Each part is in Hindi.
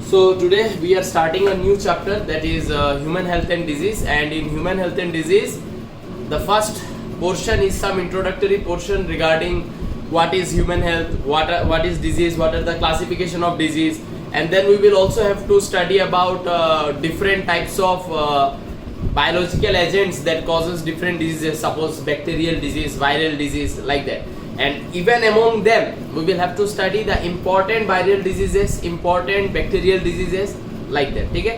So today we are starting a new chapter, that is human health and disease. And in human health and disease, the first portion is some introductory portion regarding what is human health, what is disease, what are the classification of disease, and then we will also have to study about different types of biological agents that causes different diseases, suppose bacterial disease, viral disease, like that. And even among them we will have to study the important viral diseases, important bacterial diseases, like that. ठीक है,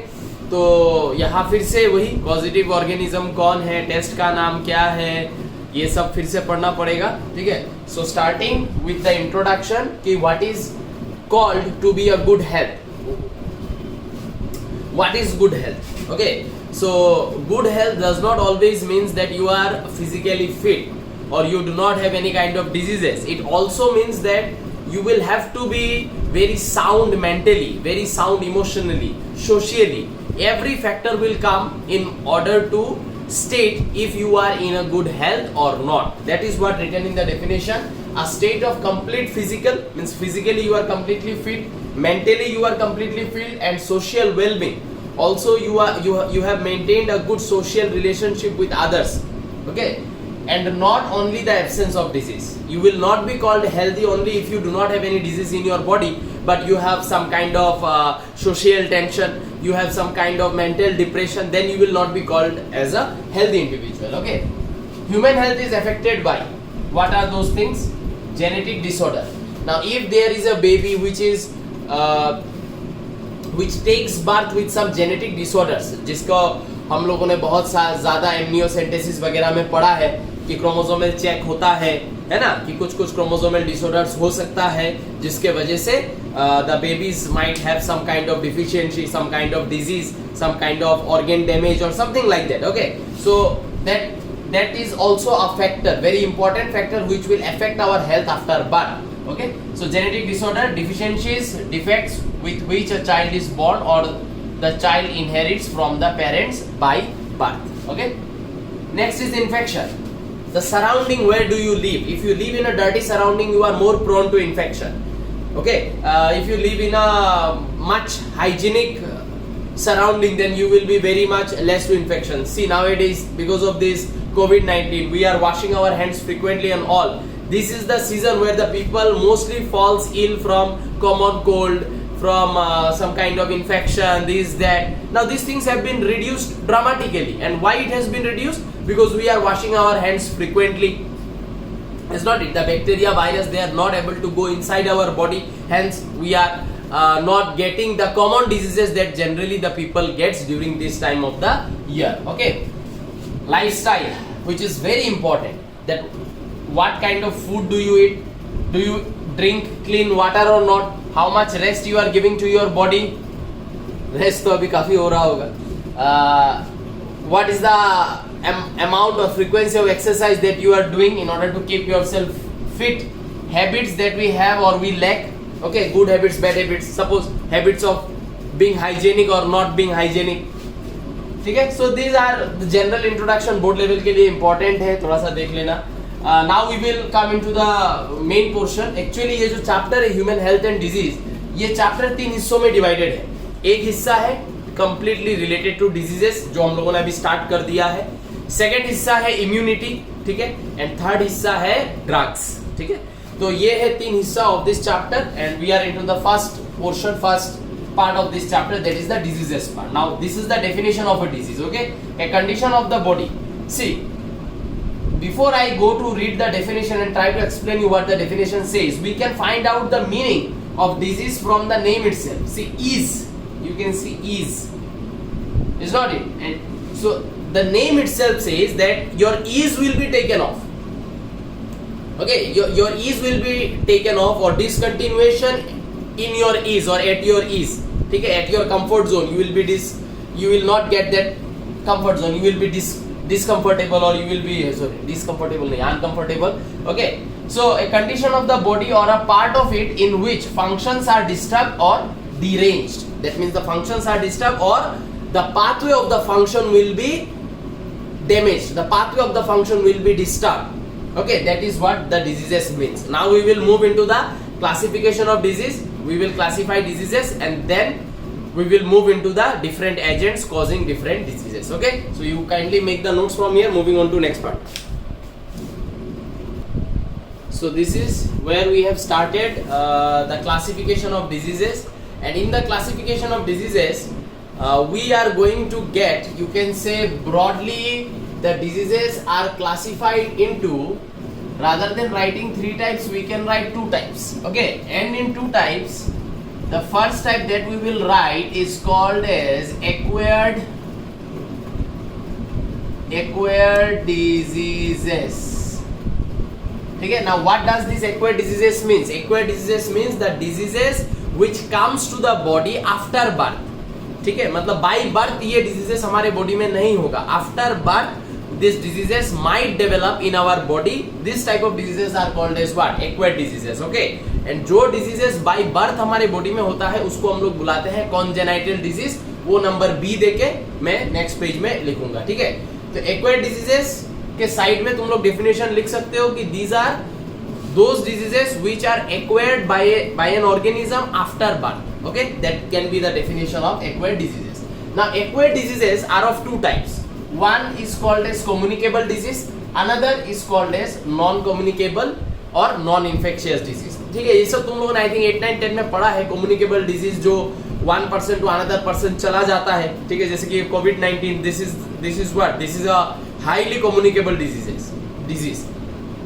तो यहाँ फिर से वही पॉजिटिव ऑर्गेनिज्म कौन है, टेस्ट का नाम क्या है, ये सब फिर से पढ़ना पड़ेगा. ठीक है, so starting with the introduction कि what is called to be a good health. What is good health? Okay, so good health does not always means that you are physically fit or you do not have any kind of diseases. It also means that you will have to be very sound mentally, very sound emotionally, socially. Every factor will come in order to state if you are in a good health or not. That is what written in the definition. A state of complete physical means physically you are completely fit, mentally you are completely fit, and social well-being. Also you have maintained a good social relationship with others. Okay, and not only the absence of disease. You will not be called healthy only if you do not have any disease in your body, but you have some kind of social tension, you have some kind of mental depression, then you will not be called as a healthy individual. Okay, human health is affected by what are those things? Genetic disorder. Now if there is a baby which takes birth with some genetic disorders, जिसको हम लोगों ने बहुत ज़्यादा एमनियोसेंटेसिस वगैरह में पढ़ा है कि क्रोमोसोमल चेक होता है ना, कि कुछ क्रोमोसोमल डिसऑर्डर्स हो सकता है जिसके वजह से the babies might have some kind of deficiency, some kind of disease, some kind of organ damage और something like that. Okay, so that is also a factor, very important factor which will affect our health after birth. Okay, so genetic disorder, deficiencies, defects with which a child is born or the child inherits from the parents by birth. Okay, next is infection. The surrounding, where do you live? If you live in a dirty surrounding, you are more prone to infection. Okay, if you live in a much hygienic surrounding, then you will be very much less to infection. See, nowadays because of this COVID-19, we are washing our hands frequently and all. This is the season where the people mostly falls ill from common cold, from some kind of infection, this, that. Now these things have been reduced dramatically. And why it has been reduced? Because we are washing our hands frequently. It's not it. The bacteria, virus, they are not able to go inside our body. Hence, we are not getting the common diseases that generally the people gets during this time of the year. Okay, lifestyle, which is very important. That what kind of food do you eat? Do you drink clean water or not? How much rest you are giving to your body? Rest तो अभी काफी हो रहा होगा. What is the amount of frequency of exercise that you are doing in order to keep yourself fit? Habits that we have or we lack. Okay, good habits, bad habits. Suppose habits of being hygienic or not being hygienic. ठीक है, so these are the general introduction, board level के लिए important है, थोड़ा सा देख लेना. Now we will come into the main portion. Actually ये जो चैप्टर है ह्यूमन हेल्थ एंड डिजीज, ये चैप्टर 3 हिस्सों में डिवाइडेड है. एक हिस्सा है कंप्लीटली रिलेटेड टू डिजीजेस, जो हम लोगों ने अभी स्टार्ट कर दिया है. सेकेंड हिस्सा है इम्यूनिटी, ठीक है, एंड थर्ड हिस्सा है ड्रग्स. ठीक है, तो ये है 3 हिस्सा of this chapter and we are into the first portion, first part of this chapter, that is the diseases part. Now this is the definition of a disease. Okay, a condition of the body. See, before I go to read the definition and try to explain you what the definition says, we can find out the meaning of disease from the name itself. See, is, you can see is, is not it? And so the name itself says that your ease will be taken off. Okay, your ease will be taken off, or discontinuation in your ease or at your ease. ठीक है, at your comfort zone you will not get that comfort zone, you will be discomfortable, or you will be discomfortable नहीं, uncomfortable. Okay, so a condition of the body or a part of it in which functions are disturbed or deranged. That means the functions are disturbed or the pathway of the function will be damaged, the pathway of the function will be disturbed. Okay, that is what the diseases means. Now we will move into the classification of disease. We will classify diseases and then we will move into the different agents causing different diseases. Okay, so you kindly make the notes from here. Moving on to next part. So this is where we have started the classification of diseases, and in the classification of diseases we are going to get, you can say broadly, the diseases are classified into, rather than writing 3 types, we can write 2 types. Okay, and in 2 types, the first type that we will write is called as acquired diseases. Okay, now what does this acquired diseases means? Acquired diseases means the diseases which comes to the body after birth. ठीक है, मतलब by birth ये diseases हमारे body में नहीं होगा. After birth these diseases might develop in our body. This type of diseases are called as what? Acquired diseases. Okay, and जो diseases by birth हमारे body में होता है उसको हम लोग बुलाते हैं congenital disease. वो नंबर B देके मैं नेक्स्ट पेज में लिखूंगा. ठीक है, तो acquired diseases के साइड में तुम लोग डेफिनेशन लिख सकते हो कि these are those diseases which are acquired by an organism after birth. Okay, that can be the definition of acquired diseases. Now acquired diseases are of 2 types. One is called as communicable disease, another is called as non-communicable or non-infectious disease. ठीक है, ये सब तुम लोगों ने आई थिंक 8, 9, 10 में पढ़ा है. कम्युनिकेबल डिजीज जो one person to another person चला जाता है. ठीक है, जैसे कि कोविड-19, this is what? This is a highly communicable disease.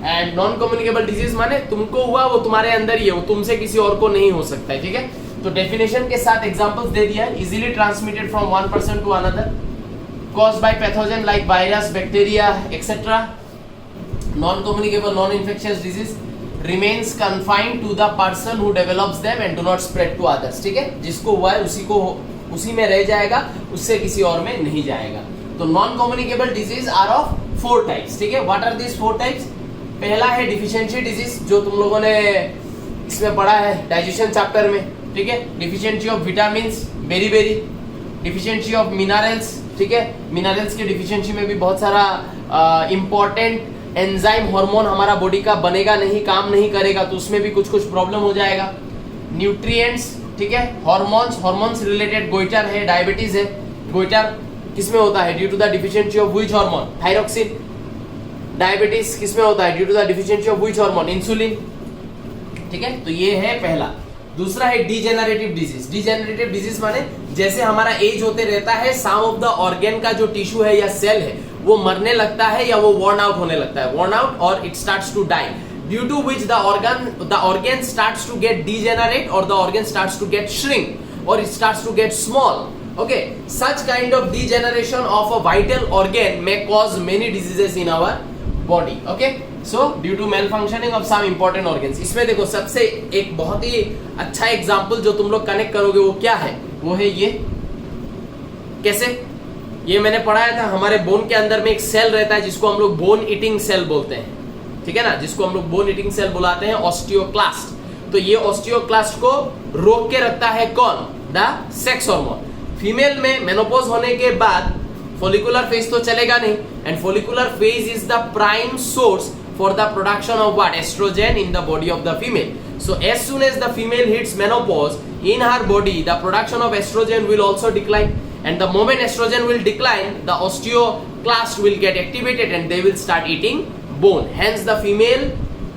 And non communicable disease माने तुमको हुआ वो तुम्हारे अंदर ही है, वो तुमसे किसी और को नहीं हो सकता है. ठीक है, तो डेफिनेशन के साथ एग्जांपल्स दे दिया है. Easily transmitted from one person to another, caused by pathogen like virus, bacteria, etc. Non-communicable, non-infectious disease remains confined to the person who develops them and do not spread to others. ठीक है, जिसको हुआ है उसी में रह जाएगा, उससे किसी और में नहीं जाएगा. तो non communicable disease are of 4 types. ठीक है, व्हाट आर दिस 4 टाइप्स? पहला है डिफिशियंसी डिजीज, जो तुम लोगों ने इसमें पढ़ा है डाइजेशन चैप्टर में. ठीक है, डिफिशियंसी ऑफ विटामिन्स, बेरी, डिफिशियंसी ऑफ मिनरल्स. ठीक है, मिनरल्स की डिफिशियंसी में भी बहुत सारा इंपॉर्टेंट एंजाइम हार्मोन हमारा बॉडी का बनेगा नहीं, काम नहीं करेगा, तो उसमें भी कुछ प्रॉब्लम हो जाएगा. न्यूट्रिएंट्स, ठीक है, हार्मोन्स रिलेटेड गोइटर है, डायबिटीज है. गोइटर किसमें होता है? Due to the deficiency of which hormone? Thyroxine. Diabetes किसमें होता है? Due to the deficiency of which hormone? Insulin. ठीक है, तो ये है पहला. दूसरा है डिजेनरेटिव डिजीज. डिजेनरेटिव डिजीज माने जैसे हमारा एज होते रहता है, सम ऑफ द ऑर्गन का जो टिश्यू है या सेल है वो मरने लगता है या वो वर्न आउट होने लगता है. वर्न आउट और it starts to die, due to which the organ starts to get degenerate और the organ starts to get shrink और it starts to get small. Okay, such kind of degeneration of a vital organ may cause many diseases in our body. Okay, so due to malfunctioning of some important organs. इसमें देखो सबसे एक बहुत ही अच्छा एग्जाम्पल जो तुम लोग कनेक्ट करोगे वो क्या है? वो है ये. कैसे? ये मैंने पढ़ाया था, हमारे बोन के अंदर में एक सेल रहता है जिसको हम लोग बोन ईटिंग सेल बोलते हैं. ठीक है ना, जिसको हम लोग बोन ईटिंग सेल बुलाते हैं, ऑस्टियोक्लास्ट. तो ये ऑस्टियोक्लास्ट को रोक के रखता है कौन? The sex hormone. फीमेल में मेनोपॉज होने के बाद फॉलिकुलर फेज तो चलेगा नहीं, and follicular phase is the prime source for the production of what? Oestrogen in the body of the female. So as soon as the female hits menopause in her body, the production of estrogen will also decline, and the moment estrogen will decline, the osteoclast will get activated and they will start eating bone. Hence the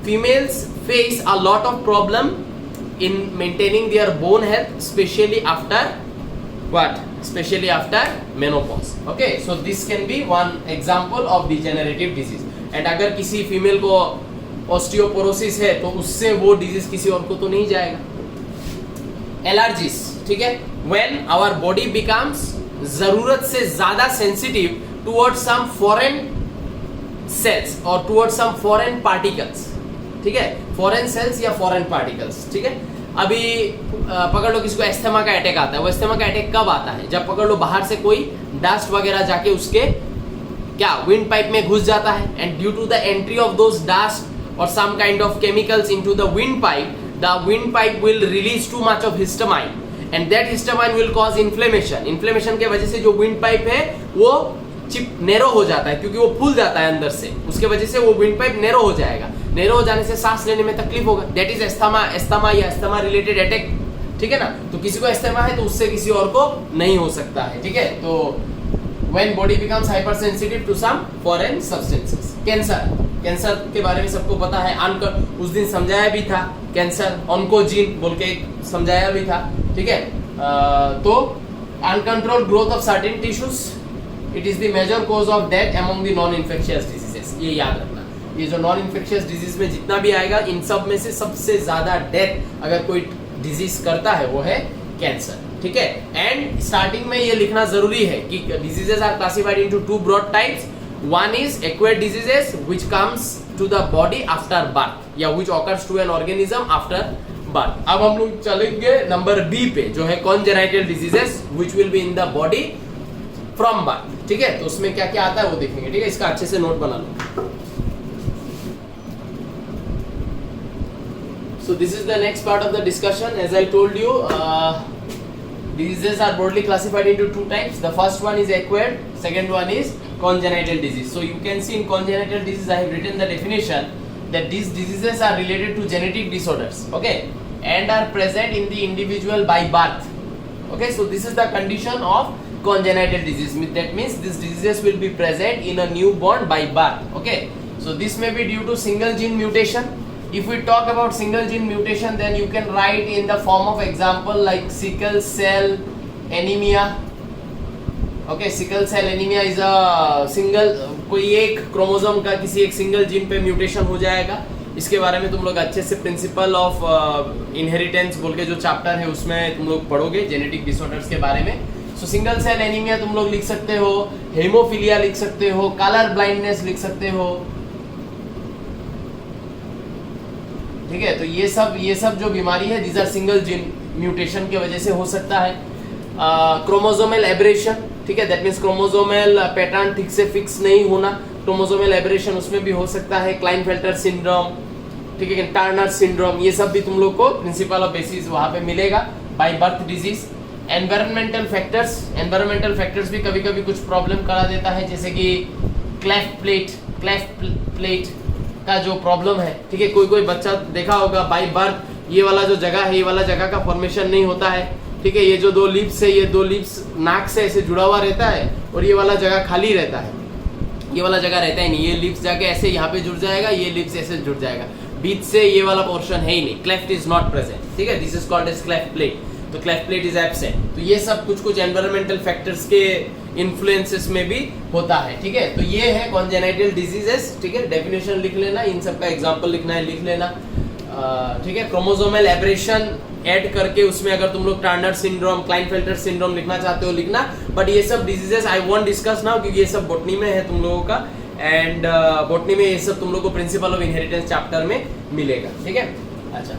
females face a lot of problem in maintaining their bone health, especially after what? Especially after menopause. Okay, so this can be one example of degenerative disease. And अगर किसी फीमेल को osteoporosis है तो उससे वो डिजीज किसी और को तो नहीं जाएगा. एलर्जीज, ठीक है, व्हेन आवर बॉडी बिकम्स जरूरत से ज्यादा sensitive towards some foreign cells और टुवर्ड्स सम फॉरेन पार्टिकल्स. ठीक है, फॉरेन सेल्स या फॉरेन पार्टिकल्स. ठीक है, अभी पकड़ लो किसी को एस्थमा का अटैक आता है. वो एस्थमा का अटैक कब आता है? जब पकड़ लो बाहर से कोई डस्ट वगैरह जाके उसके क्या विंड पाइप में घुस जाता है, and due to the entry of those dust और some kind of chemicals into the wind pipe, the wind pipe will release too much of histamine and that histamine will cause inflammation. Inflammation के वजह से जो wind pipe है वो चिप नैरो हो जाता है, क्योंकि वो फूल जाता है अंदर से, उसके वजह से वो wind pipe नैरो हो जाएगा. नैरो हो जाने से सांस लेने में तकलीफ होगा. That is asthma या asthma related attack ठीक है ना। तो किसी को अस्थमा है तो उससे किसी और को नहीं हो सकता है, ठीक है। तो when body becomes hypersensitive to some foreign substances. Cancer के बारे में सबको पता है, उस दिन समझाया भी था, कैंसर ऑन्कोजीन बोल के समझाया भी था, ठीक है। तो uncontrolled growth of certain tissues, it is the major cause of death among the non infectious diseases. ये याद रखना, ये जो नॉन इन्फेक्शियस डिजीज में जितना भी आएगा, इन सब में से सबसे ज्यादा डेथ अगर कोई डिजीज करता है वो है कैंसर, ठीक है। एंड स्टार्टिंग में ये लिखना जरूरी है कि diseases are classified into two broad types. One is acquired diseases which comes to the body after birth या which occurs to an organism after birth. अब हम लोग चलेंगे नंबर बी पे, जो है congenital diseases which will be in the body from birth, ठीक है। तो उसमें क्या क्या आता है वो देखेंगे, ठीक है। इसका अच्छे से नोट बना लो। So this is the next part of the discussion. As I told you, diseases are broadly classified into two types. The first one is acquired, second one is congenital disease. So you can see in congenital disease I have written the definition that these diseases are related to genetic disorders, okay, and are present in the individual by birth, okay. So this is the condition of congenital disease. That means these diseases will be present in a newborn by birth, okay. So this may be due to single gene mutation. If we talk about single gene mutation, then you can write in the form of example like sickle cell anemia, okay. Sickle cell anemia is a single, कोई एक क्रोमोसोम का किसी एक सिंगल जीन पे म्यूटेशन हो जाएगा। इसके बारे में तुम लोग अच्छे से प्रिंसिपल ऑफ इनहेरिटेंस बोल के जो चैप्टर है उसमें तुम लोग पढ़ोगे जेनेटिक डिसऑर्डर्स के बारे में। सो सिंगल सेल एनीमिया तुम लोग लिख सकते हो, हेमोफीलिया लिख सकते हो, कलर ब्लाइंडनेस लिख सकते हो, ठीक है। तो ये सब जो बीमारी है, these are single gene mutation की वजह से हो सकता है। क्रोमोसोमल एब्रेशन, ठीक है, दैट मींस क्रोमोसोमल पैटर्न ठीक से फिक्स नहीं होना, क्रोमोसोमल एब्रेशन उसमें भी हो सकता है। क्लाइनफेल्टर सिंड्रोम, ठीक है, टर्नर सिंड्रोम, ये सब भी तुम लोग को प्रिंसिपल ऑफ बेसिस वहां पे मिलेगा। By birth disease, environmental factors भी कभी कभी कुछ प्रॉब्लम करा देता है, जैसे कि क्लेफ्ट प्लेट का जो प्रॉब्लम है, ठीक है। कोई बच्चा देखा होगा बाय बर्थ ये वाला जो जगह है, ये वाला जगह का फॉर्मेशन नहीं होता है, ठीक है। ये जो दो लिप्स है, ये दो लिप्स नाक से ऐसे जुड़ा हुआ रहता है और ये वाला जगह खाली रहता है, ये वाला जगह रहता ही नहीं। ये लिप्स जाके ऐसे यहाँ पे जुड़ जाएगा, ये लिप्स ऐसे जुड़ जाएगा, बीच से ये वाला पोर्शन है ही नहीं, क्लेफ्ट इज नॉट प्रेजेंट, ठीक है। This is called as cleft palate. तो क्लेफ्ट प्लेट इज एब्सेंट। तो ये सब कुछ एनवायरमेंटल फैक्टर्स के इन्फ्लुएंसेस में भी होता है, ठीक है। तो ये है कॉन्जेनाइटल डिजीजेस, ठीक है। डेफिनेशन लिख लेना, इन सब का एग्जांपल लिखना है, लिख लेना, ठीक है। क्रोमोसोमल एब्रेशन ऐड करके उसमें अगर तुम लोग टर्नर सिंड्रोम, क्लाइनफेल्टर सिंड्रोम लिखना चाहते हो लिखना, बट ये सब diseases I won't discuss now क्योंकि ये सब बॉटनी में है तुम लोगों का, एंड बॉटनी में ये सब तुम लोगों को प्रिंसिपल ऑफ इनहेरिटेंस चैप्टर में मिलेगा, ठीक है। अच्छा,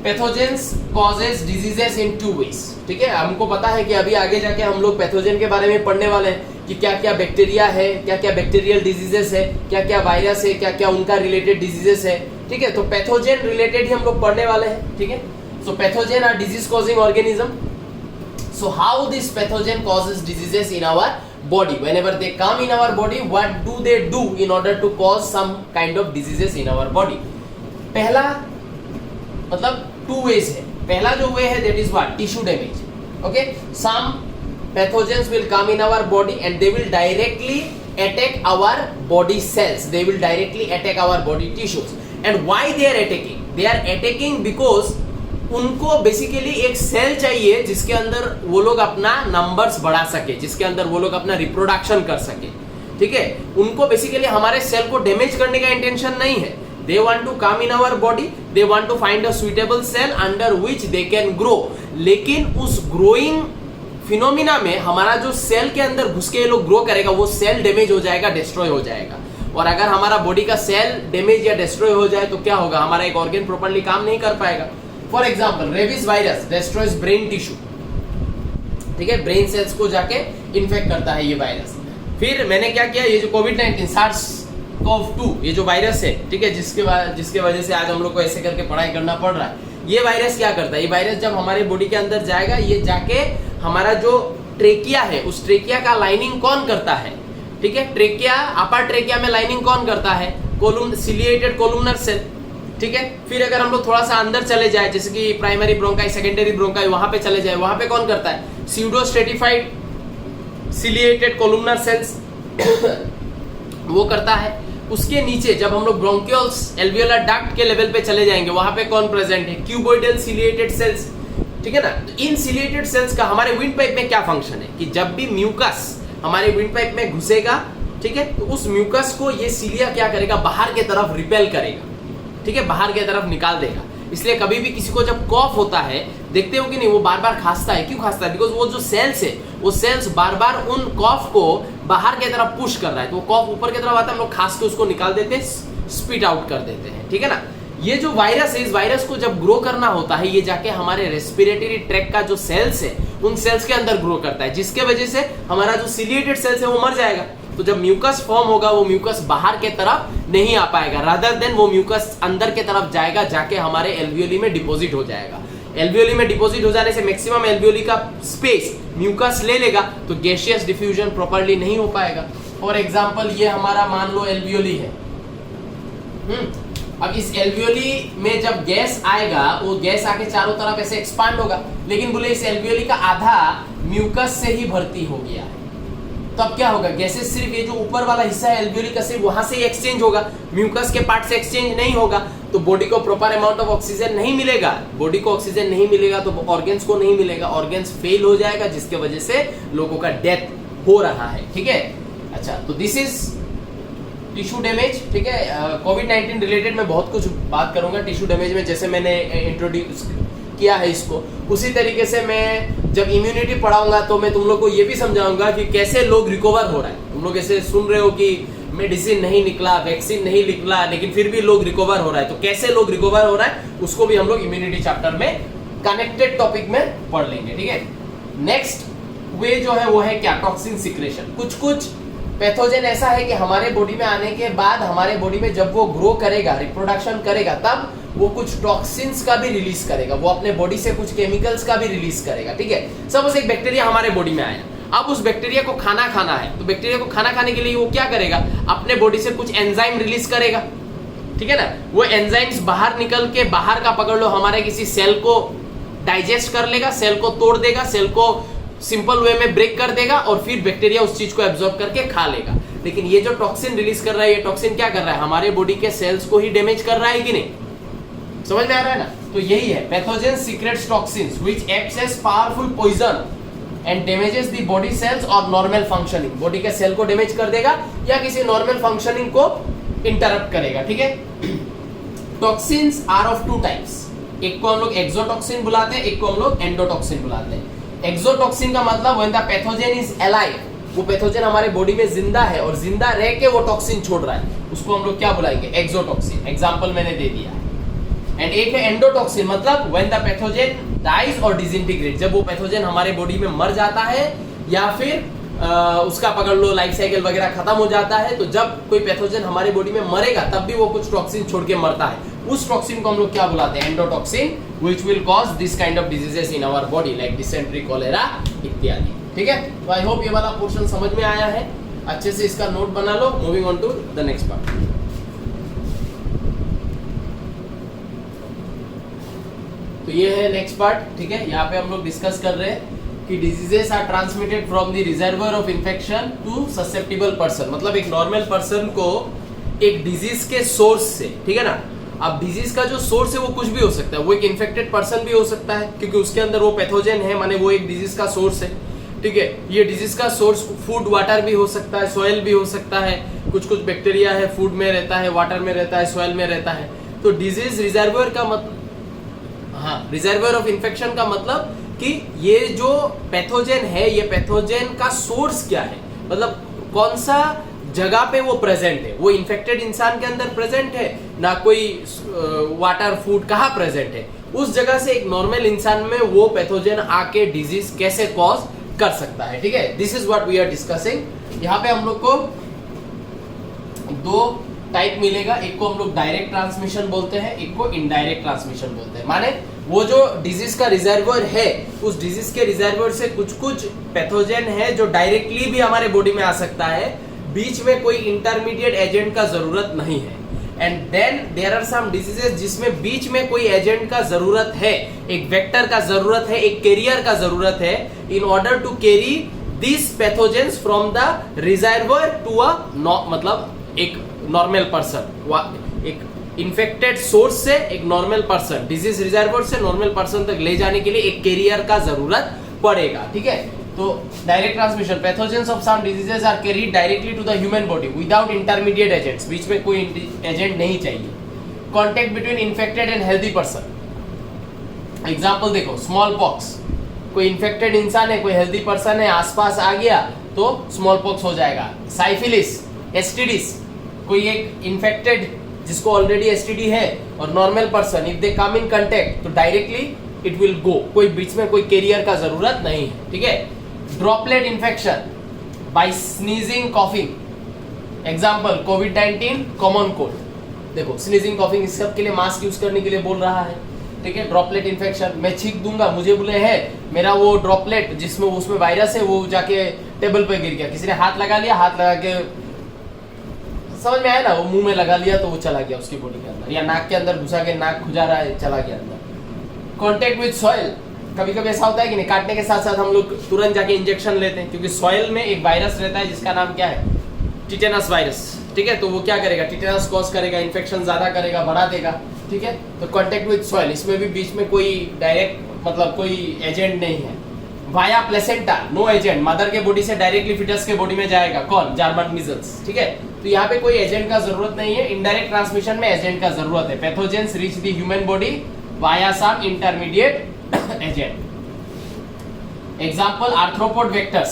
pathogens causes diseases in two ways, ठीक है। हमको पता है कि अभी आगे जाके हम लोग पैथोजन के बारे में पढ़ने वाले हैं कि क्या क्या बैक्टीरिया है, क्या क्या बैक्टीरियल डिजीजेस है, क्या क्या वायरस है, क्या क्या उनका रिलेटेड डिजीजेस है, ठीक है। तो पैथोजन रिलेटेड ही हम लोग पढ़ने वाले हैं, ठीक है। So pathogen are disease causing organism. So how this pathogen causes diseases in our body, whenever they come in our body, what do they do in order to cause some kind of diseases in our body? पहला मतलब टू वेज है। पहला जो वे है that is what, tissue damage, okay. Some pathogens will come in our body and they will directly attack our body cells, they will directly attack our body tissues. And why they are attacking? They are attacking because उनको बेसिकली एक सेल चाहिए जिसके अंदर वो लोग अपना नंबर्स बढ़ा सके, जिसके अंदर वो लोग अपना रिप्रोडक्शन कर सके, ठीक है। उनको बेसिकली हमारे सेल को डैमेज करने का इंटेंशन नहीं है। They want to come in our body, they want to find a suitable cell under which they can grow. लेकिन उस ग्रोइंग फिनोमिना में हमारा जो सेल के अंदर घुस के ये लोग ग्रो करेगा वो सेल डैमेज हो जाएगा, डिस्ट्रॉय हो जाएगा। और अगर हमारा बॉडी का सेल डैमेज या डिस्ट्रॉय हो जाए तो क्या होगा, हमारा एक ऑर्गन प्रॉपर्ली काम नहीं कर पाएगा। For example rabies virus destroys brain tissue, ठीक है, ब्रेन सेल्स को जाके इन्फेक्ट करता है ये वायरस। फिर मैंने क्या किया, ये जो कोविड-19 SARS-CoV-2 ये जो वायरस है, ठीक है, जिसके वजह से आज हम लोग को ऐसे करके पढ़ाई करना पड़ रहा है, ये वायरस क्या करता है, ये वायरस जब हमारे बॉडी के अंदर जाएगा, ये जाके हमारा जो ट्रेकिया है उस ट्रेकिया का लाइनिंग कौन करता है, ठीक है, ट्रेकिया अपर ट्रेकिया में लाइनिंग कौन करता है, सिलिएटेड कोलुमनर सेल, ठीक है। फिर अगर हम लोग थोड़ा सा अंदर चले जाए, जैसे कि प्राइमरी ब्रोंकाई, सेकेंडरी ब्रोंकाई, वहां पे चले जाए, वहां पे कौन करता है? Pseudo stratified ciliated columnar cells वो करता है। उसके नीचे जब हम लोग ब्रोंकियोल्स एल्वियोलर डक्ट के लेवल पे चले जाएंगे, वहां पे कौन प्रेजेंट है? क्यूबोइडल सिलिएटेड सेल्स, ठीक है ना। तो इन सिलिएटेड सेल्स का हमारे विंड पाइप में क्या फंक्शन है कि जब भी म्यूकस हमारे विंड पाइप में घुसेगा, ठीक है, तो उस म्यूकस को ये सीलिया क्या करेगा? बाहर के तरफ रिपेल करेगा, ठीक है, बाहर के तरफ निकाल देगा। इसलिए कभी भी किसी को जब कॉफ होता है, देखते हो कि नहीं, वो बार बार खांसता है। क्यों खांसता है? बिकॉज वो जो सेल्स है, वो सेल्स बार बार उन कॉफ को बाहर की तरफ पुश कर रहा है, तो वो कॉफ ऊपर की तरफ आता है, हम लोग खांस के उसको निकाल देते हैं, स्पिट आउट कर देते हैं, ठीक है ना। ये जो वायरस है, इस वायरस को जब ग्रो करना होता है, ये जाके हमारे रेस्पिरेटरी ट्रैक्ट का जो सेल्स है, उन सेल्स के अंदर ग्रो करता है, जिसके वजह से हमारा जो सिलिएटेड सेल्स है वो मर जाएगा। तो जब म्यूकस फॉर्म होगा, वो म्यूकस बाहर के तरफ नहीं आ पाएगा, रादर देन वो म्यूकस अंदर के तरफ जाएगा, जाके हमारे एल्वियोली में डिपॉजिट हो जाएगा। एल्वियोली में डिपॉजिट हो जाने से मैक्सिमम एल्वियोली का स्पेस म्यूकस ले लेगा, तो गैसियस डिफ्यूजन प्रॉपर्ली नहीं हो पाएगा। फॉर एग्जांपल, ये हमारा मान लो एल्वियोली है। अब इस एल्वियोली में जब गैस आएगा, वो गैस आके चारों तरफ ऐसे एक्सपांड होगा, लेकिन बोले इस एल्वियोली का आधा म्यूकस से ही भर्ती हो गया है, तो अब क्या होगा? गैसेस सिर्फ ये जो ऊपर वाला हिस्सा है एल्वियोली का, सिर्फ वहां से ही एक्सचेंज होगा, म्यूकस के पार्ट से एक्सचेंज नहीं होगा, तो बॉडी को प्रॉपर अमाउंट ऑफ ऑक्सीजन नहीं मिलेगा। बॉडी को ऑक्सीजन नहीं मिलेगा तो ऑर्गन्स को नहीं मिलेगा, ऑर्गन्स फेल हो जाएगा, जिसके वजह से लोगों का डेथ हो रहा है, ठीक है। अच्छा, तो दिस इज टिश्यू डैमेज, ठीक है। कोविड-19 रिलेटेड मैं बहुत कुछ बात करूंगा टिश्यू डैमेज में, जैसे मैंने इंट्रोड्यूस किया है इसको, उसी तरीके से मैं जब इम्यूनिटी पढ़ाऊंगा तो मैं तुम लोग को ये भी समझाऊंगा कि कैसे लोग रिकवर हो रहा है। तुम लोग ऐसे सुन रहे हो कि मेडिसिन नहीं निकला, वैक्सीन नहीं निकला, लेकिन फिर भी लोग रिकवर हो रहा है, तो कैसे लोग रिकवर हो रहा है उसको भी हम लोग इम्यूनिटी चैप्टर में कनेक्टेड टॉपिक में पढ़ लेंगे, ठीक है। नेक्स्ट वे जो है वो है क्या? Toxin secretion. कुछ पैथोजन ऐसा है कि हमारे बॉडी में आने के बाद हमारे बॉडी में जब वो ग्रो करेगा, रिप्रोडक्शन करेगा, तब वो कुछ टॉक्सिन्स का भी रिलीज करेगा, वो अपने बॉडी से कुछ केमिकल्स का भी रिलीज करेगा, ठीक है। सपोज एक बैक्टीरिया हमारे बॉडी में आया, अब उस बैक्टीरिया को खाना खाना है, तो बैक्टीरिया को खाना खाने के लिए वो क्या करेगा? अपने बॉडी से कुछ एंजाइम रिलीज करेगा, ठीक है ना। वो एंजाइम्स बाहर निकल के, बाहर का पकड़ लो, हमारे किसी सेल को डाइजेस्ट कर लेगा, सेल को तोड़ देगा, सेल को सिंपल वे में ब्रेक कर देगा, और फिर बैक्टीरिया उस चीज को एब्जॉर्ब करके खा लेगा। लेकिन ये जो टॉक्सिन रिलीज कर रहा है, ये टॉक्सिन क्या कर रहा है? हमारे बॉडी के सेल्स को ही डैमेज कर रहा है कि नहीं? समझ में आ रहा है ना? तो यही है, pathogen secretes toxins which acts as powerful poison and damages the body cells और नॉर्मल फंक्शनिंग। बॉडी के सेल को डैमेज कर देगा या किसी नॉर्मल फंक्शनिंग को इंटरप्ट करेगा, ठीक है। Toxins are of two types, एक को हम लोग एक्सोटॉक्सिन बुलाते हैं, एक को हम लोग एंडोटॉक्सिन बुलाते हैं। एक्सोटॉक्सिन का मतलब when the pathogen is alive, वो पैथोजन हमारे बॉडी में जिंदा है और जिंदा रह के वो टॉक्सिन छोड़ रहा है, उसको हम लोग क्या बुलाएंगे? एक्सोटॉक्सिन। एग्जांपल मैंने दे दिया है। एंड एक है एंडोटॉक्सिन, मतलब व्हेन द पैथोजन डाइज और डिसइंटीग्रेट, जब वो पैथोजन हमारे बॉडी में मर जाता है या फिर उसका पकड़ लो लाइफ साइकिल वगैरह खत्म हो जाता है, तो जब कोई पैथोजन हमारे बॉडी में मरेगा तब भी वो कुछ टॉक्सिन छोड़ के मरता है, उस टॉक्सिन को हम लोग क्या बुलाते हैं? Endotoxin, which will cause this kind of diseases in our body like dysentery, cholera इत्यादि, ठीक है। तो आई होप ये वाला पोर्शन समझ में आया है, अच्छे से इसका नोट बना लो। Moving on to the next part. तो ये है नेक्स्ट पार्ट, ठीक है। यहाँ पे हम लोग डिस्कस कर रहे हैं कि diseases are transmitted from the reservoir of infection to susceptible person, मतलब एक नॉर्मल पर्सन को एक डिजीज के सोर्स से, ठीक है ना। अब डिजीज का जो सोर्स है वो कुछ भी हो सकता है, वो एक इन्फेक्टेड पर्सन भी हो सकता है क्योंकि उसके अंदर वो पैथोजन है, माने वो एक डिजीज का सोर्स है, ठीक है। ये डिजीज का सोर्स फूड वाटर भी हो सकता है, सॉइल भी हो सकता है, कुछ बैक्टीरिया है फूड में रहता है, वाटर में रहता है, सॉइल में रहता है। तो डिजीज रिजर्वर का मतलब, हाँ, रिजर्वर ऑफ इन्फेक्शन का मतलब कि ये जो पैथोजन है, ये पैथोजन का सोर्स क्या है, मतलब कौन सा जगह पे वो प्रेजेंट है। वो इन्फेक्टेड इंसान के अंदर प्रेजेंट है ना, कोई वाटर फूड कहाँ प्रेजेंट है, उस जगह से एक नॉर्मल इंसान में वो पैथोजन आके डिजीज कैसे कॉज कर सकता है, ठीक है। This is what we are discussing. यहाँ पे हम लोग को दो टाइप मिलेगा, एक को हम लोग डायरेक्ट ट्रांसमिशन बोलते हैं, एक को इनडायरेक्ट ट्रांसमिशन बोलते हैं। माने वो जो डिजीज का रिजर्वर है, उस डिजीज के रिजर्वर से कुछ पैथोजन है जो डायरेक्टली भी हमारे बॉडी में आ सकता है, बीच में कोई इंटरमीडिएट एजेंट का जरूरत नहीं है। And then there are some diseases जिसमें बीच में कोई एजेंट का जरूरत है, एक वेक्टर का जरूरत है, एक कैरियर का जरूरत है in order to carry this pathogens from the reservoir to a मतलब एक नॉर्मल पर्सन, एक इन्फेक्टेड सोर्स से एक नॉर्मल पर्सन, डिजीज रिजर्वर से नॉर्मल पर्सन तक ले जाने के लिए एक कैरियर का जरूरत पड़ेगा। ठीक है, तो direct transmission, pathogens of some diseases are carried directly to the human body without intermediate agents, बीच में कोई एजेंट नहीं चाहिए। Contact between infected and healthy person, example देखो, स्मॉल पॉक्स, कोई इन्फेक्टेड इंसान है, कोई हेल्दी पर्सन है, आसपास आ गया तो स्मॉल पॉक्स हो जाएगा। साइफिलिस, एसटीडीज, कोई एक इन्फेक्टेड जिसको ऑलरेडी एसटीडी है और normal person, if they come in contact तो डायरेक्टली इट विल गो, कोई बीच में कोई कैरियर का जरूरत नहीं है। ठीक है, droplet infection by sneezing coughing, example covid, common cold. देखो स्नीजिंग कॉफिंग इस सब के लिए मास्क यूज करने के लिए बोल रहा है। ठीक है, ड्रॉपलेट इन्फेक्शन, मैं छींक दूंगा, मुझे बोले है मेरा वो ड्रॉपलेट जिसमें उसमें वायरस है वो जाके टेबल पे गिर गया, किसी ने हाथ लगा लिया, हाथ लगा के समझ में आया ना, वो मुंह में लगा लिया तो वो चला गया उसकी बॉडी के अंदर, या नाक के अंदर घुसा के नाक खुजा रहा है, चला गया अंदर। कॉन्टेक्ट विद सॉइल, कभी कभी ऐसा होता है कि नहीं, काटने के साथ साथ हम लोग तुरंत जाके इंजेक्शन लेते हैं, क्योंकि सॉइल में एक वायरस रहता है जिसका नाम क्या है, टिटेनस वायरस। ठीक है, तो वो क्या करेगा, टिटेनस कॉज करेगा, इन्फेक्शन ज्यादा करेगा, बढ़ा देगा। ठीक है, तो कॉन्टेक्ट विद सॉइल, इसमें भी बीच में कोई डायरेक्ट मतलब कोई एजेंट नहीं है। Via placenta, no agent, mother के बॉडी से डायरेक्टली फिटस के बॉडी में जाएगा, कौन, जर्मन मीजल्स। ठीक है, तो यहाँ पे कोई एजेंट का जरूरत नहीं है, इनडायरेक्ट ट्रांसमिशन में एजेंट का जरूरत है। Pathogens reach the human body via some intermediate agent. Example arthropod vectors,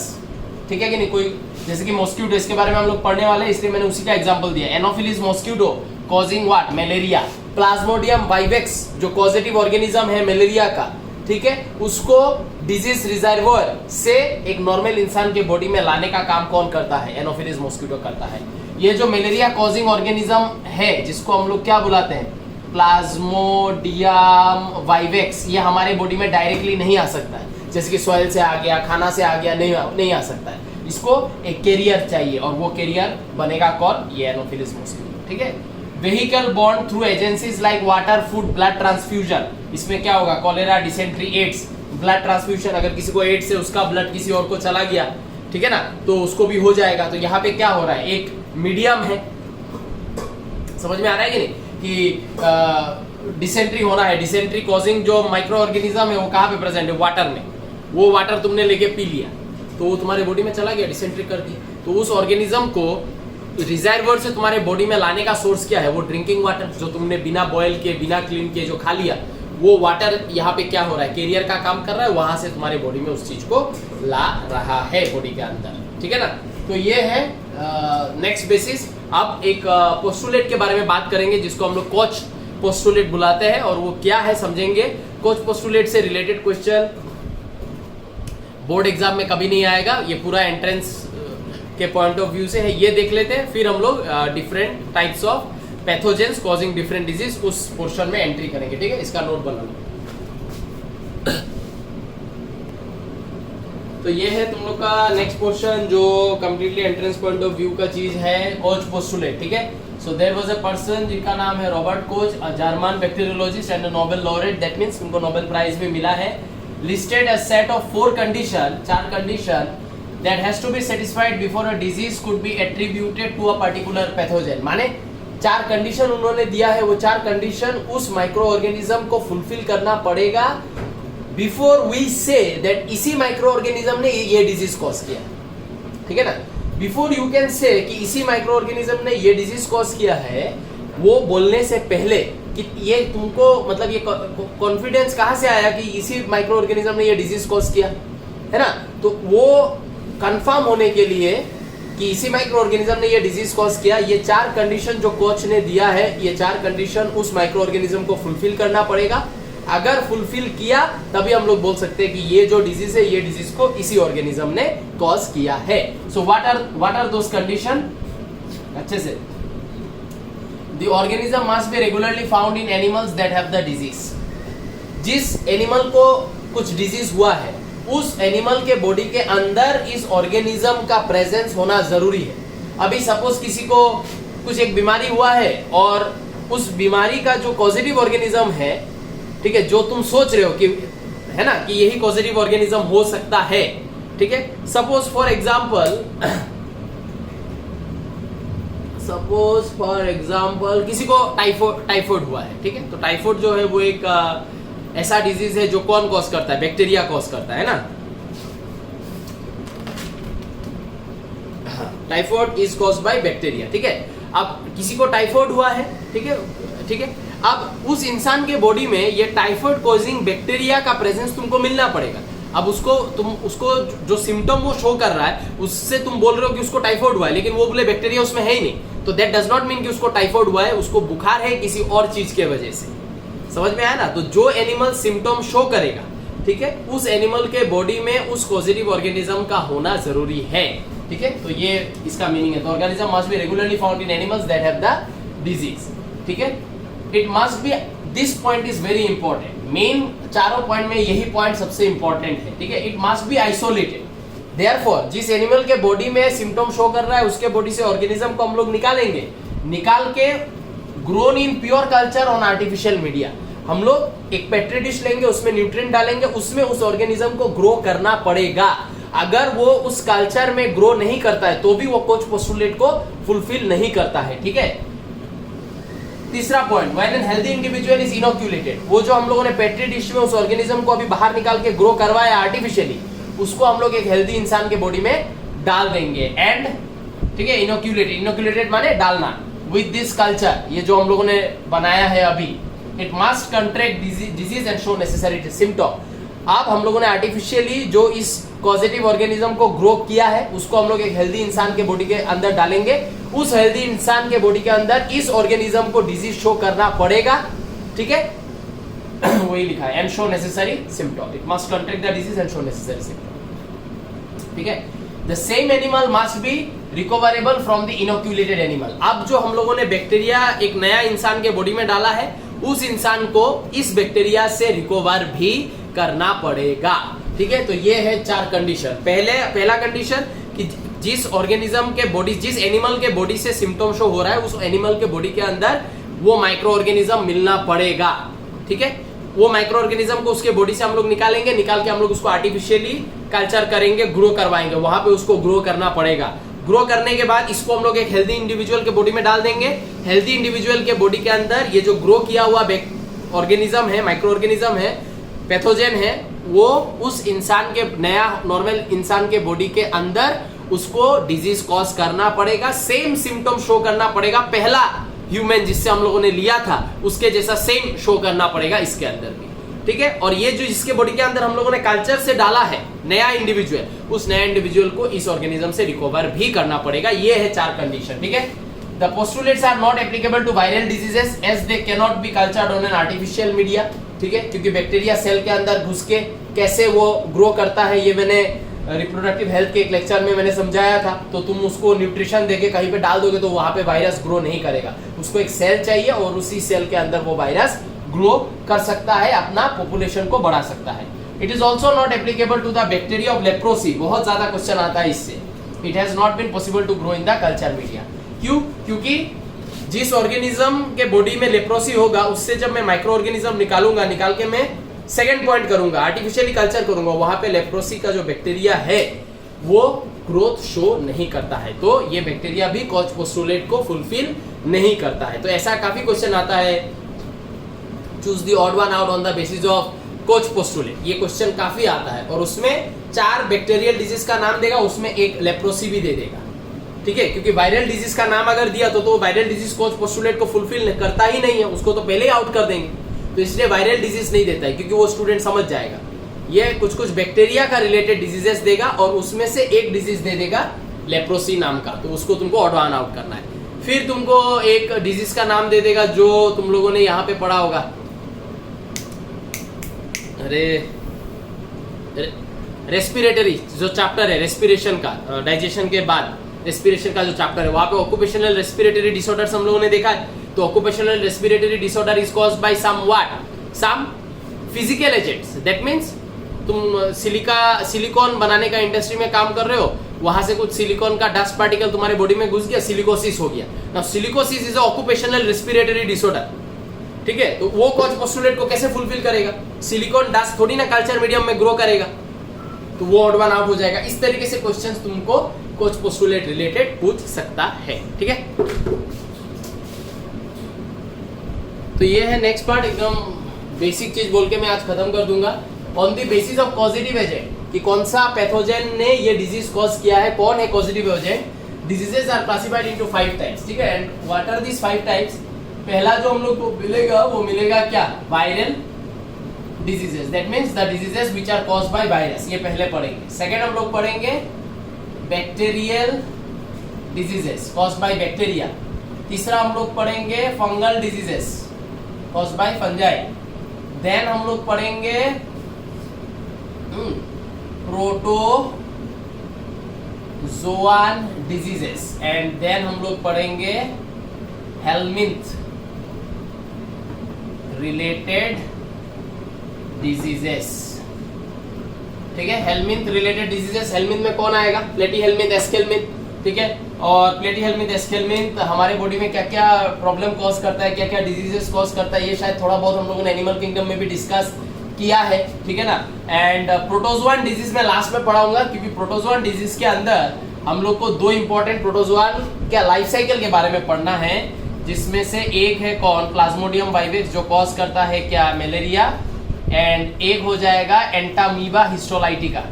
ठीक है कि नहीं, कोई जैसे कि मॉस्किटो, इसके बारे में हम लोग पढ़ने वाले हैं इसलिए मैंने उसी का एग्जांपल दिया। Anopheles mosquito causing what, malaria. Plasmodium vivax जो कॉजेटिव ऑर्गेनिज्म है मलेरिया का, ठीक है, उसको डिजीज रिजर्वोयर से एक नॉर्मल इंसान के बॉडी में लाने का काम कौन करता है, एनोफिलिस मॉस्किटो करता है। ये जो मलेरिया कॉजिंग ऑर्गेनिज्म है जिसको हम लोग क्या बुलाते हैं, प्लाज्मोडियम वाइवेक्स, ये हमारे बॉडी में डायरेक्टली नहीं आ सकता है, जैसे कि सॉइल से आ गया, खाना से आ गया, नहीं आ सकता है, इसको एक कैरियर चाहिए और वो कैरियर बनेगा कौन, ये एनोफिलिस मॉस्किटो। ठीक है, vehicle borne through agencies like water, food, blood transfusion, इसमें क्या होगा, cholera, dysentery, AIDS, blood transfusion, अगर किसी को एड्स है उसका ब्लड किसी और को चला गया, ठीक है ना, तो उसको भी हो जाएगा। तो यहाँ पे क्या हो रहा है, एक मीडियम है, समझ में आ रहा है कि नहीं, कि डिसेंट्री होना है, डिसेंट्री कॉजिंग जो माइक्रो ऑर्गेनिज्म है वो कहाँ पे प्रेजेंट है, वाटर में। वो वाटर तुमने लेके पी लिया तो वो तुम्हारे बॉडी में चला गया, डिसेंट्री कर दी, तो उस ऑर्गेनिज्म को रिजर्वर से तुम्हारे बॉडी में लाने का सोर्स क्या है, वो ड्रिंकिंग वाटर, जो तुमने बिना बॉयल किए, बिना क्लीन किए जो खा लिया, वो वाटर यहाँ पे क्या हो रहा है, कैरियर का काम कर रहा है, वहां से तुम्हारे बॉडी में उस चीज को ला रहा है बॉडी के अंदर। ठीक है ना, तो ये है नेक्स्ट बेसिस। अब एक पोस्टुलेट के बारे में बात करेंगे जिसको हम लोग कोच पोस्टुलेट बुलाते हैं, और वो क्या है समझेंगे। कोच पोस्टुलेट से रिलेटेड क्वेश्चन बोर्ड एग्जाम में कभी नहीं आएगा, ये पूरा एंट्रेंस के पॉइंट ऑफ व्यू से है, ये देख लेते हैं, फिर हम लोग different types of pathogens causing different disease उस पोर्शन में एंट्री करेंगे। ठीक है, इसका नोट बना लो। तो ये है तुम लोग का नेक्स्ट पोर्शन जो completely entrance point of view का चीज है, कोच पोस्टुलेट। ठीक है, so there was a person जिनका नाम है Robert Koch, a German bacteriologist and a Nobel laureate, that means उनको नोबेल प्राइज भी मिला है। Listed a set of 4 condition, 4 condition that has to be satisfied before a disease could be attributed to a particular pathogen। माने 4 कंडीशन उन्होंने दिया है, वो 4 कंडीशन उस माइक्रो ऑर्गेनिज्म को फुलफिल करना पड़ेगा बिफोर वी से दैट इसी माइक्रो ऑर्गेनिज्म ने ये डिजीज कॉज किया। ठीक है ना, बिफोर यू कैन से कि इसी माइक्रो ऑर्गेनिज्म ने ये डिजीज कॉज किया है, वो बोलने से पहले कि ये तुमको मतलब ये कॉन्फिडेंस कहाँ से आया कि इसी माइक्रो ऑर्गेनिज्म ने ये डिजीज कॉज किया, है ना, तो वो कंफर्म होने के लिए कि इसी माइक्रो ऑर्गेनिज्म ने ये डिजीज कॉज किया, ये 4 कंडीशन जो कोच ने दिया है, ये 4 कंडीशन उस माइक्रो ऑर्गेनिज्म को फुलफिल करना पड़ेगा। अगर फुलफिल किया तभी हम लोग बोल सकते हैं कि ये जो डिजीज है, ये डिजीज को इसी ऑर्गेनिज्म ने कॉज किया है। So what are those condition, अच्छे से, the organism must be regularly found in animals that have the disease. जिस एनिमल को कुछ डिजीज हुआ है उस एनिमल के बॉडी के अंदर इस ऑर्गेनिज्म का प्रेजेंस होना जरूरी है। अभी सपोज किसी को कुछ एक बीमारी हुआ है और उस बीमारी का जो पॉजिटिव ऑर्गेनिज्म है, ठीक है, जो तुम सोच रहे हो कि है ना कि यही पॉजिटिव ऑर्गेनिज्म हो सकता है, ठीक है। सपोज फॉर एग्जाम्पल किसी को टाइफॉइड हुआ है, ठीक है। तो टाइफॉइड जो है वो एक ऐसा डिजीज है जो कौन कॉज करता है, बैक्टीरिया कॉज करता है ना। Typhoid is caused by bacteria, ठीक है। अब किसी को टाइफॉइड हुआ है, ठीक है, ठीक है। अब उस इंसान के बॉडी में ये टाइफॉइड कॉजिंग बैक्टीरिया का प्रेजेंस तुमको मिलना पड़ेगा। अब उसको जो सिम्टम वो शो कर रहा है उससे तुम बोल रहे हो कि उसको टाइफॉइड हुआ है, लेकिन वो बोले बैक्टीरिया उसमें है ही नहीं, तो दैट डज नॉट मीन कि उसको टाइफॉइड हुआ है, उसको बुखार है किसी और चीज के वजह से। समझ में आया ना। तो जो एनिमल सिम्टम शो करेगा, ठीक है, उस एनिमल के बॉडी में उस पॉजिटिव ऑर्गेनिज्म का होना जरूरी है, ठीक है। तो ये इसका मीनिंग है। तो organism must be regularly found in animals that have the disease, ठीक है। It must be, this point is very important. Main चारों पॉइंट में यही पॉइंट सबसे इंपॉर्टेंट है, ठीक है। It must be isolated, therefore जिस एनिमल के बॉडी में सिम्टम शो कर रहा है उसके बॉडी से ऑर्गेनिज्म को हम लोग निकालेंगे, निकाल के grown in pure culture on artificial media. हम लोग एक पेट्री डिश लेंगे, उसमें न्यूट्रिएंट डालेंगे, उसमें उस ऑर्गेनिज्म को ग्रो करना पड़ेगा। अगर वो उस कल्चर में ग्रो नहीं करता है तो भी वो कोच पोस्टुलेट को फुलफिल नहीं करता है, ठीक है। तीसरा point, when an healthy individual is inoculated, वो जो हम लोगों ने पेट्री डिश में उस ऑर्गेनिज्म को अभी बाहर निकाल के ग्रो करवाया आर्टिफिशियली, उसको हम लोग एक हेल्दी इंसान के बॉडी में डाल देंगे। एंड ठीक है, इनोक्यूलेटेड माने डालना, विद दिस कल्चर, ये जो हम लोगों ने बनाया है अभी, it must contract disease and show necessary symptom. अब हम लोगों ने आर्टिफिशियली जो इस पॉजिटिव ऑर्गेनिज्म को ग्रो किया है उसको हम लोग एक हेल्दी इंसान के बॉडी के अंदर डालेंगे। उस हेल्दी इंसान के बॉडी के अंदर इस ऑर्गेनिज्म को डिजीज शो करना पड़ेगा, ठीक है। वही लिखा है, and show necessary symptom, it must contract the disease and show necessary symptom, ठीक है। The same animal must be recoverable from the inoculated animal. अब जो हम लोगों ने बैक्टीरिया एक नया इंसान के बॉडी में डाला है, उस इंसान को इस बैक्टीरिया से रिकवर भी करना पड़ेगा, ठीक है। तो ये है 4 कंडीशन। पहला कंडीशन कि जिस ऑर्गेनिज्म के बॉडी, जिस एनिमल के बॉडी से सिम्टम शो हो रहा है, उस एनिमल के बॉडी के अंदर वो माइक्रो ऑर्गेनिज्म मिलना पड़ेगा, ठीक है। वो माइक्रो ऑर्गेनिज्म को उसके बॉडी से हम लोग निकालेंगे, निकाल के हम लोग उसको आर्टिफिशियली कल्चर करेंगे, ग्रो करवाएंगे, वहां पे उसको ग्रो करना पड़ेगा। ग्रो करने के बाद इसको हम लोग एक हेल्दी इंडिविजुअल के बॉडी में डाल देंगे। हेल्दी इंडिविजुअल के बॉडी के अंदर ये जो ग्रो किया हुआ ऑर्गेनिज्म है, माइक्रो ऑर्गेनिज्म है, पैथोजेन है, वो उस इंसान के, नया नॉर्मल इंसान के बॉडी के अंदर उसको डिजीज कॉज करना पड़ेगा, सेम सिम्टम शो करना पड़ेगा। पहला ह्यूमन जिससे हम लोगों ने लिया था उसके जैसा सेम शो करना पड़ेगा इसके अंदर भी, ठीक है। और ये जो जिसके बॉडी के अंदर हम लोगों ने कल्चर से डाला है नया इंडिविजुअल, उस नया इंडिविजुअल को इस ऑर्गेनिज्म से रिकवर भी करना पड़ेगा। ये है 4 कंडीशन, ठीक है। The postulates are not applicable to viral diseases as they can not be cultured on an artificial media, ठीक है, क्योंकि बैक्टीरिया सेल के अंदर घुस के कैसे वो ग्रो करता है, ये मैंने रिप्रोडक्टिव हेल्थ के एक लेक्चर में मैंने समझाया था। तो तुम उसको न्यूट्रिशन देके कहीं पे डाल दोगे तो वहां पे वायरस ग्रो नहीं करेगा, उसको एक सेल चाहिए और उसी सेल के अंदर वो वायरस ग्रो कर सकता है, अपना पॉपुलेशन को बढ़ा सकता है। It is also not applicable to the bacteria of leprosy, बहुत ज्यादा क्वेश्चन आता है इससे। It has not been possible to grow in the culture media. क्यों? क्योंकि जिस ऑर्गेनिज्म के बॉडी में लेप्रोसी होगा उससे जब मैं माइक्रो ऑर्गेनिज्म निकालूंगा, निकाल के मैं सेकंड पॉइंट करूंगा, आर्टिफिशियली कल्चर करूंगा, वहां पे लेप्रोसी का जो बैक्टीरिया है वो ग्रोथ शो नहीं करता है, तो ये बैक्टीरिया भी कोच पोस्टुलेट को फुलफिल नहीं करता है। तो ऐसा काफी क्वेश्चन आता है, choose the odd one out on the basis of coach postulate, ये क्वेश्चन काफी आता है। और उसमें 4 बैक्टीरियल डिजीज का नाम देगा, उसमें एक लेप्रोसी भी दे देगा, ठीक है, क्योंकि वायरल डिजीज का नाम अगर दिया तो वायरल डिजीज कोच पोस्टुलेट को फुलफिल करता ही नहीं है, उसको तो पहले ही आउट कर देंगे। तो इसलिए वायरल डिजीज नहीं देता है, क्योंकि वो स्टूडेंट समझ जाएगा। ये कुछ बैक्टीरिया का रिलेटेड डिजीजेस देगा और उसमें से एक डिजीज दे देगा लेप्रोसी नाम का, तो उसको तुमको ऑड वन आउट करना है। फिर तुमको एक डिजीज का नाम दे देगा जो तुम लोगों ने यहाँ पे पढ़ा होगा, अरे रेस्पिरेटरी जो चैप्टर है रेस्पिरेशन का, डाइजेशन के बाद रेस्पिरेशन का जो चैप्टर है, वहां पे ऑक्यूपेशनल रेस्पिरेटरी डिसऑर्डर्स हम लोगों ने देखा है। तो occupational respiratory disorder is caused by some what, some physical agents. That means तुम सिलिकॉन बनाने का इंडस्ट्री में काम कर रहे हो, वहां से कुछ सिलिकॉन का डस्ट पार्टिकल तुम्हारे बॉडी में घुस गया, सिलिकोसिस हो गया। Now silicosis is a occupational respiratory disorder, ठीक है। तो वो कॉज पोस्टुलेट को कैसे फुलफिल करेगा? सिलिकॉन डस्ट थोड़ी ना कल्चर मीडियम में ग्रो करेगा, तो वो ऑड वन आउट हो जाएगा। इस तरीके से क्वेश्चंस तुमको कॉज पोस्टुलेट रिलेटेड पूछ सकता है, ठीक है। तो ये है नेक्स्ट पार्ट, एकदम बेसिक चीज बोल के मैं आज खत्म कर दूंगा। On the basis of positive agent, कि कौन सा पैथोजन ने ये डिजीज कॉज किया है, कौन है positive agent. Diseases are classified into 5 types, ठीक है। And what are this 5 types? पहला जो हम लोग को मिलेगा वो मिलेगा क्या? Viral diseases, that means the diseases which are caused by virus, ये पहले पढ़ेंगे। सेकंड हम लोग पढ़ेंगे bacterial diseases caused by bacteria. तीसरा हम लोग पढ़ेंगे fungal diseases caused by fungi. Then हम लोग पढ़ेंगे प्रोटोजोआन डिजीजेस, एंड देन हम लोग पढ़ेंगे हेलमिंथ रिलेटेड डिजीजेस, ठीक है। हेलमिंथ रिलेटेड डिजीजेस, हेलमिंथ में कौन आएगा? प्लेटी हेलमिंथ, एस्केलमिंथ, ठीक है। और प्लेटी हेलमिंथ, एस्केलमिंथ हमारे बॉडी में क्या क्या प्रॉब्लम कॉज करता है, क्या क्या डिजीजेस कॉज करता है, ये शायद थोड़ा बहुत हम लोगों ने एनिमल किंगडम में भी डिस्कस किया है, ठीक है ना। एंड प्रोटोजोआन डिजीज में लास्ट में पढ़ाऊंगा, क्योंकि प्रोटोजोआन डिजीज के अंदर हम लोग को 2 इंपॉर्टेंट प्रोटोजोआन क्या लाइफ साइकिल के बारे में पढ़ना है, जिसमें से एक है कौन? प्लाज्मोडियम वाइवेक्स, जो कॉज करता है क्या? मलेरिया। एंड एक हो जाएगा एंटामीबा हिस्टोलाइटिका,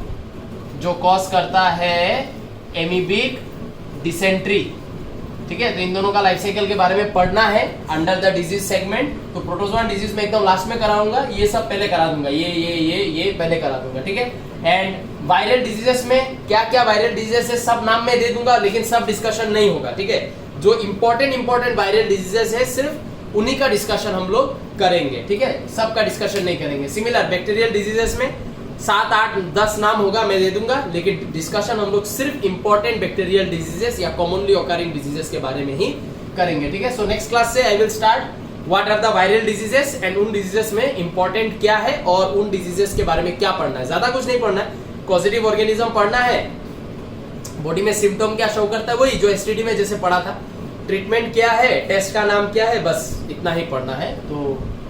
जो कॉज करता है एमीबिक डिसेंट्री, ठीक है। तो इन दोनों का लाइफ साइकिल के बारे में पढ़ना है अंडर द डिजीज सेगमेंट। तो प्रोटोजोआन डिजीज में एकदम लास्ट में कराऊंगा, ये सब पहले करा दूंगा, ये पहले करा दूंगा, ठीक है। एंड वायरल डिजीजेस में क्या क्या वायरल डिजीजेस है सब नाम मैं दे दूंगा, लेकिन सब डिस्कशन नहीं होगा, ठीक है। जो इंपॉर्टेंट वायरल डिजीजेस है सिर्फ उन्हीं का डिस्कशन हम लोग करेंगे, ठीक है। सबका डिस्कशन नहीं करेंगे। सिमिलर बैक्टीरियल डिजीजेस में 7, 8, 10 नाम होगा, मैं दे दूंगा, लेकिन डिस्कशन हम लोग सिर्फ इंपॉर्टेंट बैक्टीरियल डिजीजेस या कॉमनली ऑकरिंग डिजीजेस के बारे में ही करेंगे, ठीक है। सो नेक्स्ट क्लास से I will start what are the viral diseases, and उन डिजीजेस में इंपॉर्टेंट क्या है और उन डिजीजेस के बारे में क्या पढ़ना है। ज्यादा कुछ नहीं पढ़ना है, पॉजिटिव ऑर्गेनिज्म पढ़ना है, बॉडी में सिम्टम क्या शो करता है, वही जो एसटीडी में जैसे पढ़ा था, ट्रीटमेंट क्या है, टेस्ट का नाम क्या है, बस इतना ही पढ़ना है। तो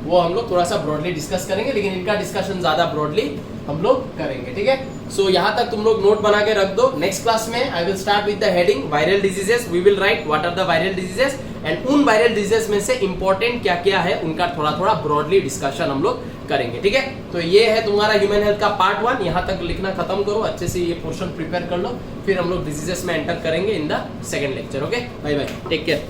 वो हम लोग थोड़ा सा ब्रॉडली डिस्कस करेंगे, लेकिन इनका डिस्कशन ज्यादा ब्रॉडली हम लोग करेंगे, ठीक है। सो यहाँ तक तुम लोग नोट बना के रख दो। नेक्स्ट क्लास में I will start with the heading viral diseases. We will write what are the viral diseases, and उन वायरल डिजीजेस में से इंपॉर्टेंट क्या क्या है उनका थोड़ा थोड़ा ब्रॉडली डिस्कशन हम लोग करेंगे, ठीक है। तो ये है तुम्हारा ह्यूमन हेल्थ का पार्ट 1। यहाँ तक लिखना खत्म करो, अच्छे से ये पोर्शन प्रिपेयर कर लो, फिर हम लोग डिजीजेस में एंटर करेंगे in the second lecture. Okay, bye bye, take care.